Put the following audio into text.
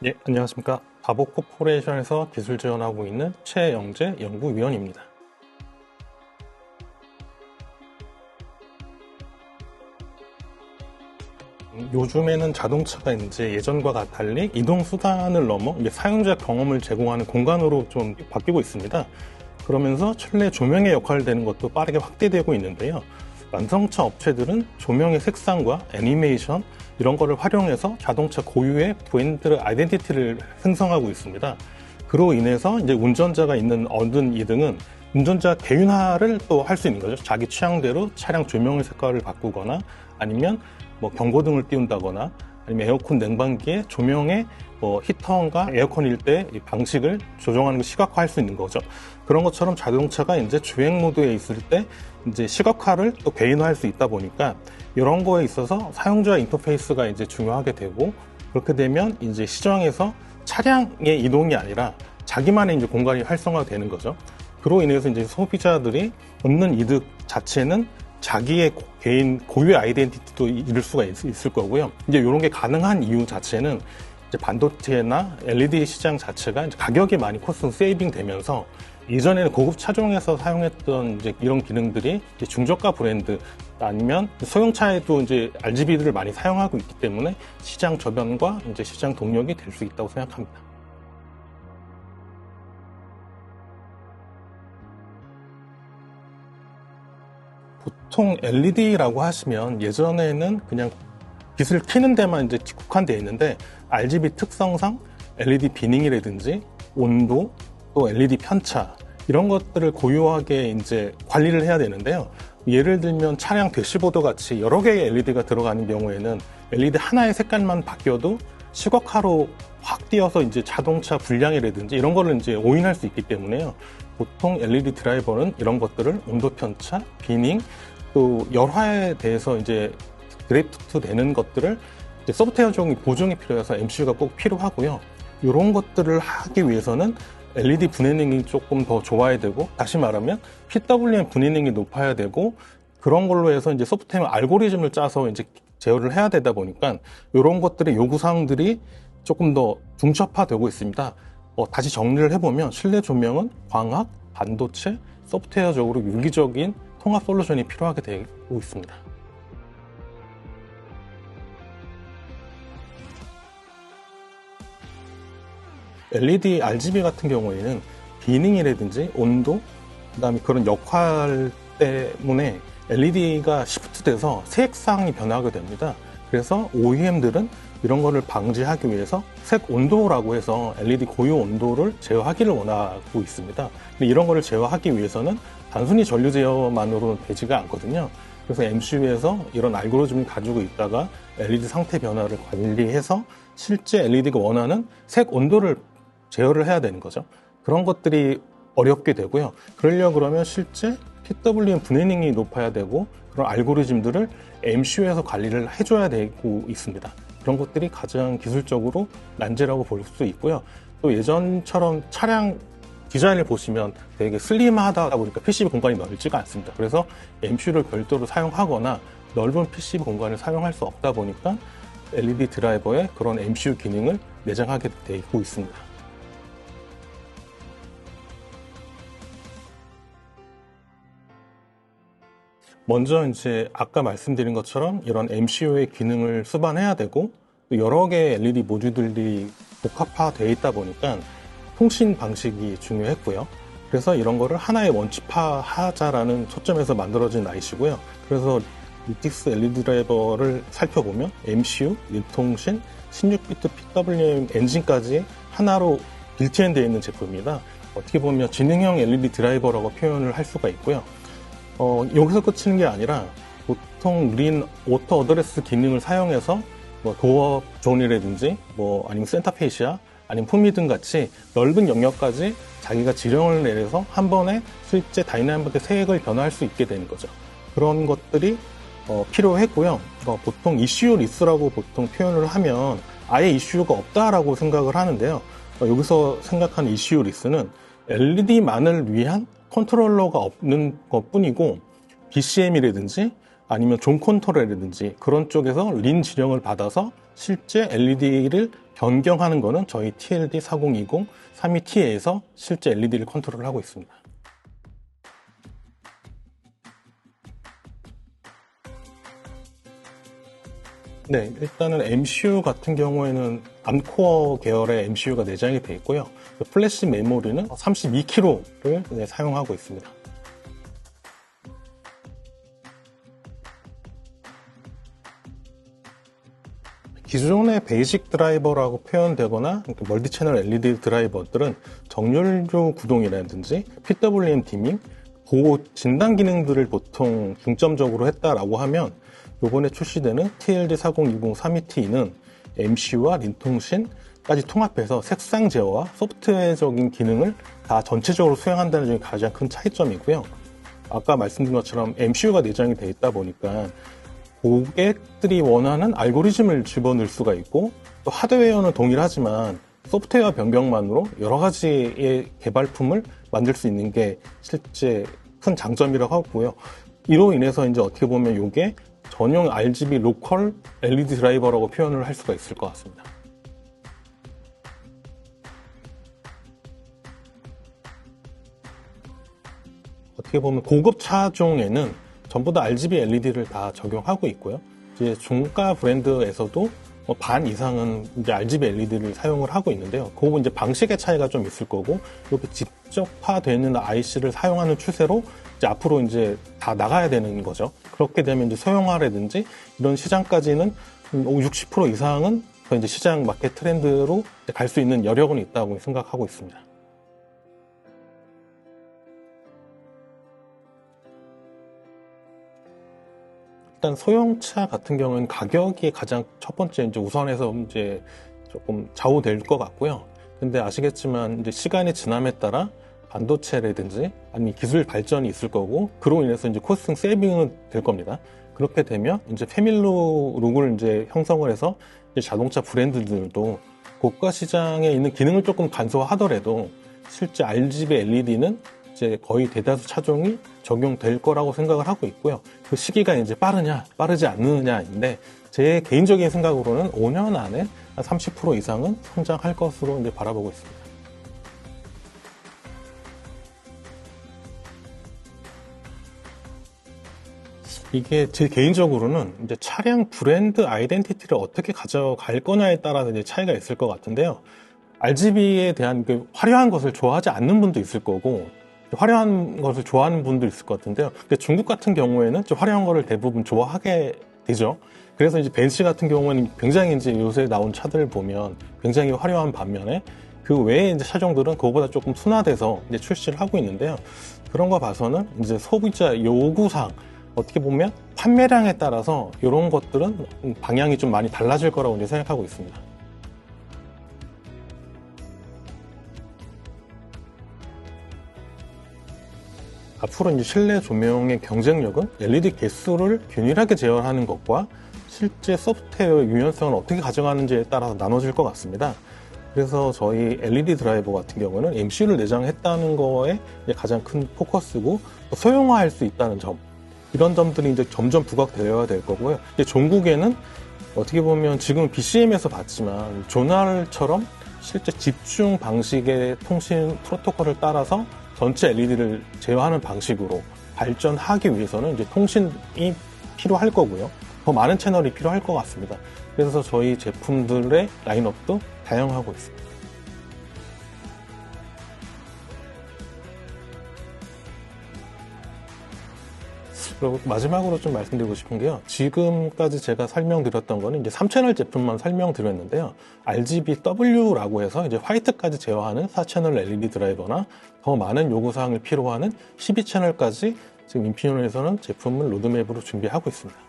예, 안녕하십니까. 바보코퍼레이션에서 기술 지원하고 있는 최영재 연구위원입니다. 요즘에는 자동차가 이제 예전과 달리 이동 수단을 넘어 사용자 경험을 제공하는 공간으로 좀 바뀌고 있습니다. 그러면서 실내 조명의 역할을 되는 것도 빠르게 확대되고 있는데요. 완성차 업체들은 조명의 색상과 애니메이션 이런 거를 활용해서 자동차 고유의 브랜드 아이덴티티를 생성하고 있습니다. 그로 인해서 이제 운전자가 얻은 이득은 운전자 개인화를 또 할 수 있는 거죠. 자기 취향대로 차량 조명의 색깔을 바꾸거나 아니면 경고등을 띄운다거나 아니면 에어컨 냉방기에 조명의 히터인가 에어컨일 때 이 방식을 조정하는 걸 시각화할 수 있는 거죠. 그런 것처럼 자동차가 이제 주행 모드에 있을 때 이제 시각화를 또 개인화할 수 있다 보니까 이런 거에 있어서 사용자 인터페이스가 이제 중요하게 되고, 그렇게 되면 이제 시장에서 차량의 이동이 아니라 자기만의 이제 공간이 활성화되는 거죠. 그로 인해서 이제 소비자들이 얻는 이득 자체는 자기의 개인 고유의 아이덴티티도 잃을 수가 있을 거고요. 이제 이런 게 가능한 이유 자체는 이제 반도체나 LED 시장 자체가 이제 가격이 많이 코스트 세이빙 되면서 이전에는 고급 차종에서 사용했던 이제 이런 기능들이 이제 중저가 브랜드 아니면 소형차에도 이제 RGB들을 많이 사용하고 있기 때문에 시장 저변과 이제 시장 동력이 될 수 있다고 생각합니다. 보통 LED라고 하시면 예전에는 그냥 빛을 켜는 데만 이제 국한되어 있는데 RGB 특성상 LED 비닝이라든지 온도 또 LED 편차 이런 것들을 고유하게 이제 관리를 해야 되는데요. 예를 들면 차량 대시보드 같이 여러 개의 LED가 들어가는 경우에는 LED 하나의 색깔만 바뀌어도 시각화로 확 띄어서 이제 자동차 불량이라든지 이런 거를 이제 오인할 수 있기 때문에요. 보통 LED 드라이버는 이런 것들을 온도 편차, 비닝, 또 열화에 대해서 이제 드래프트 되는 것들을 이제 소프트웨어적인 보정이 필요해서 MCU가 꼭 필요하고요. 이런 것들을 하기 위해서는 LED 분해능이 조금 더 좋아야 되고, 다시 말하면 PWM 분해능이 높아야 되고, 그런 걸로 해서 이제 소프트웨어 알고리즘을 짜서 이제 제어를 해야 되다 보니까 이런 것들의 요구사항들이 조금 더 중첩화되고 있습니다. 다시 정리를 해보면 실내 조명은 광학, 반도체, 소프트웨어적으로 유기적인 통합 솔루션이 필요하게 되고 있습니다. LED RGB 같은 경우에는 비닝이라든지 온도, 그다음에 그런 역할 때문에 LED가 시프트돼서 색상이 변하게 됩니다. 그래서 OEM들은 이런 거를 방지하기 위해서 색 온도라고 해서 LED 고유 온도를 제어하기를 원하고 있습니다. 근데 이런 거를 제어하기 위해서는 단순히 전류 제어만으로는 되지가 않거든요. 그래서 MCU에서 이런 알고리즘을 가지고 있다가 LED 상태 변화를 관리해서 실제 LED가 원하는 색 온도를 제어를 해야 되는 거죠. 그런 것들이 어렵게 되고요. 그러려고 그러면 실제 PWM 분해능이 높아야 되고, 그런 알고리즘들을 MCU에서 관리를 해줘야 되고 있습니다. 그런 것들이 가장 기술적으로 난제라고 볼 수 있고요. 또 예전처럼 차량 디자인을 보시면 되게 슬림하다 보니까 PCB 공간이 넓지가 않습니다. 그래서 MCU를 별도로 사용하거나 넓은 PCB 공간을 사용할 수 없다 보니까 LED 드라이버에 그런 MCU 기능을 내장하게 되고 있습니다. 먼저 이제 아까 말씀드린 것처럼 이런 MCU의 기능을 수반해야 되고, 또 여러 개의 LED 모듈들이 복합화되어 있다 보니까 통신 방식이 중요했고요. 그래서 이런 거를 하나의 원칙화하자라는 초점에서 만들어진 IC고요. 그래서 리틱스 LED 드라이버를 살펴보면 MCU, 일통신, 16비트 PWM 엔진까지 하나로 빌트인 되어 있는 제품입니다. 어떻게 보면 지능형 LED 드라이버라고 표현을 할 수가 있고요. 여기서 끝이는 게 아니라 보통 린 오토 어드레스 기능을 사용해서 도어 존이라든지 아니면 센터페시아 아니면 품위등 같이 넓은 영역까지 자기가 지령을 내려서 한 번에 실제 다이나믹하게 색을 변화할 수 있게 되는 거죠. 그런 것들이 필요했고요. 보통 ECU 리스라고 보통 표현을 하면 아예 ECU가 없다라고 생각을 하는데요. 여기서 생각하는 ECU 리스는 LED만을 위한 컨트롤러가 없는 것 뿐이고, BCM이라든지 아니면 존 컨트롤이라든지 그런 쪽에서 린 지령을 받아서 실제 LED를 변경하는 거는 저희 TLD4020 32T에서 실제 LED를 컨트롤을 하고 있습니다. 네, 일단은 MCU 같은 경우에는 암코어 계열의 MCU가 내장이 되어 있고요. 플래시 메모리는 32kg를 사용하고 있습니다. 기존의 베이직 드라이버라고 표현되거나 멀티 채널 LED 드라이버들은 정렬조 구동이라든지 PWM 디밍, 보호 진단 기능들을 보통 중점적으로 했다라고 하면 이번에 출시되는 TLD4020 32T는 MCU와 린통신까지 통합해서 색상 제어와 소프트웨어적인 기능을 다 전체적으로 수행한다는 점이 가장 큰 차이점이고요. 아까 말씀드린 것처럼 MCU가 내장이 되어 있다 보니까 고객들이 원하는 알고리즘을 집어넣을 수가 있고, 또 하드웨어는 동일하지만 소프트웨어 변경만으로 여러 가지의 개발품을 만들 수 있는 게 실제 큰 장점이라고 하고요. 이로 인해서 이제 어떻게 보면 이게 전용 RGB 로컬 LED 드라이버라고 표현을 할 수가 있을 것 같습니다. 어떻게 보면 고급 차종에는 전부 다 RGB LED를 다 적용하고 있고요. 이제 중가 브랜드에서도 반 이상은 이제 RGB LED를 사용을 하고 있는데요. 그거 이제 방식의 차이가 좀 있을 거고, 이렇게 직접화되는 IC를 사용하는 추세로 이제 앞으로 이제 다 나가야 되는 거죠. 그렇게 되면 이제 소형화라든지 이런 시장까지는 60% 이상은 이제 시장 마켓 트렌드로 갈 수 있는 여력은 있다고 생각하고 있습니다. 일단 소형차 같은 경우는 가격이 가장 첫 번째 이제 우선해서 이제 조금 좌우될 것 같고요. 근데 아시겠지만 이제 시간이 지남에 따라 반도체라든지 아니면 기술 발전이 있을 거고, 그로 인해서 이제 코스팅 세이빙은 될 겁니다. 그렇게 되면 이제 패밀로 룩을 이제 형성을 해서 이제 자동차 브랜드들도 고가 시장에 있는 기능을 조금 간소화하더라도 실제 RGB LED는 이제 거의 대다수 차종이 적용될 거라고 생각을 하고 있고요. 그 시기가 이제 빠르냐, 빠르지 않느냐인데, 제 개인적인 생각으로는 5년 안에 한 30% 이상은 성장할 것으로 이제 바라보고 있습니다. 이게 제 개인적으로는 이제 차량 브랜드 아이덴티티를 어떻게 가져갈 거냐에 따라서 이제 차이가 있을 것 같은데요. RGB에 대한 그 화려한 것을 좋아하지 않는 분도 있을 거고, 화려한 것을 좋아하는 분도 있을 것 같은데요. 근데 중국 같은 경우에는 좀 화려한 거를 대부분 좋아하게 되죠. 그래서 이제 벤츠 같은 경우는 굉장히 이제 요새 나온 차들을 보면 굉장히 화려한 반면에 그 외에 이제 차종들은 그거보다 조금 순화돼서 이제 출시를 하고 있는데요. 그런 거 봐서는 이제 소비자 요구상 어떻게 보면 판매량에 따라서 이런 것들은 방향이 좀 많이 달라질 거라고 이제 생각하고 있습니다. 앞으로 이제 실내 조명의 경쟁력은 LED 개수를 균일하게 제어하는 것과 실제 소프트웨어 유연성을 어떻게 가져가는지에 따라서 나눠질 것 같습니다. 그래서 저희 LED 드라이버 같은 경우는 MCU를 내장했다는 거에 가장 큰 포커스고, 소형화할 수 있다는 점, 이런 점들이 이제 점점 부각되어야 될 거고요. 이제 종국에는 어떻게 보면 지금 BCM에서 봤지만 조날처럼 실제 집중 방식의 통신 프로토콜을 따라서 전체 LED를 제어하는 방식으로 발전하기 위해서는 이제 통신이 필요할 거고요. 더 많은 채널이 필요할 것 같습니다. 그래서 저희 제품들의 라인업도 다양하고 있습니다. 그리고 마지막으로 좀 말씀드리고 싶은 게요. 지금까지 제가 설명드렸던 거는 이제 3채널 제품만 설명드렸는데요. RGBW라고 해서 이제 화이트까지 제어하는 4채널 LED 드라이버나 더 많은 요구사항을 필요로 하는 12채널까지 지금 인피니온에서는 제품을 로드맵으로 준비하고 있습니다.